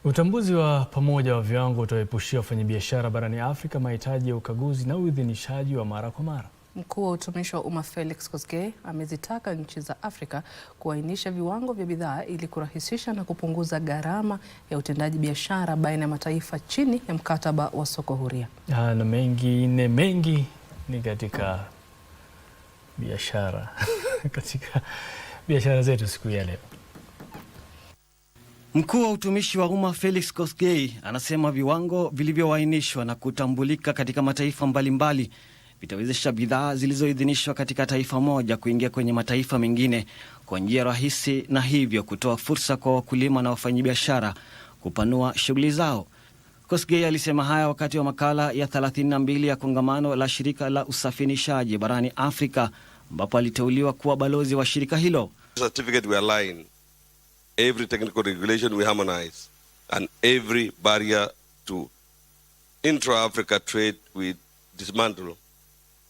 Utambuzi wa pamoja wa viwango utaepushia wafanyabiashara barani Afrika mahitaji ya ukaguzi na uidhinishaji wa mara kwa mara. Mkuu wa utumishi wa umma Felix Kosgei amezitaka nchi za Afrika kuainisha viwango vya bidhaa ili kurahisisha na kupunguza gharama ya utendaji biashara baina ya mataifa chini ya mkataba wa soko huria. Na mengine mengi ni katika biashara katika biashara zetu siku ya leo. Mkuu wa utumishi wa umma Felix Kosgei anasema viwango vilivyoainishwa na kutambulika katika mataifa mbalimbali vitawezesha bidhaa zilizoidhinishwa katika taifa moja kuingia kwenye mataifa mengine kwa njia rahisi, na hivyo kutoa fursa kwa wakulima na wafanyabiashara kupanua shughuli zao. Kosgei alisema haya wakati wa makala ya 32 ya kongamano la shirika la usafirishaji barani Afrika, ambapo aliteuliwa kuwa balozi wa shirika hilo. Certificate we align, every technical regulation we harmonize, and every barrier to intra-Africa trade we dismantle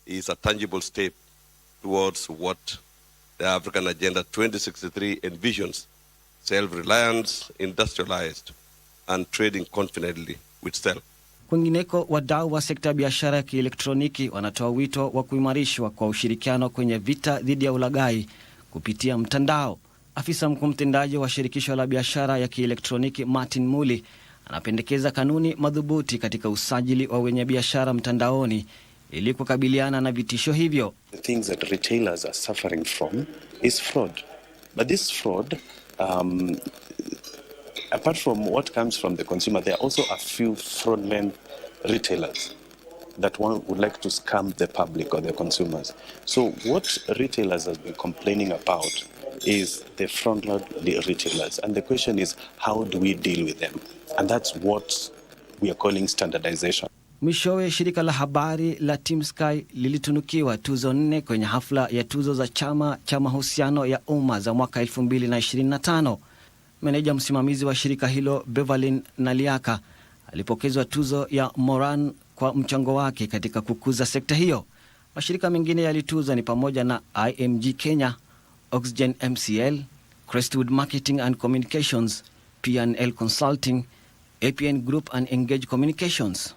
is a tangible step towards what the African Agenda 2063 envisions: self-reliance, industrialized, and trading confidently with self. Kwingineko, wadau wa sekta ya biashara ya kielektroniki wanatoa wito wa kuimarishwa kwa ushirikiano kwenye vita dhidi ya ulaghai kupitia mtandao. Afisa mkuu mtendaji wa shirikisho la biashara ya kielektroniki Martin Muli anapendekeza kanuni madhubuti katika usajili wa wenye biashara mtandaoni ili kukabiliana na vitisho hivyo. The things that retailers are suffering from is fraud. But this fraud, apart from what comes from the consumer, there are also a few fraudulent retailers that one would like to scam the public or the consumers. So what retailers have been complaining about is the fraudulent retailers. And the question is, how do we deal with them? And that's what we are calling standardization. Mwishowe, shirika la habari la Team Sky lilitunukiwa tuzo 4 kwenye hafla ya tuzo za chama cha mahusiano ya umma za mwaka 2025. Meneja msimamizi wa shirika hilo Beverlyn Naliaka alipokezwa tuzo ya Moran kwa mchango wake katika kukuza sekta hiyo. Mashirika mengine yalituzwa ni pamoja na IMG Kenya, Oxygen MCL, Crestwood Marketing and Communications, P&L Consulting, APN Group and Engage Communications.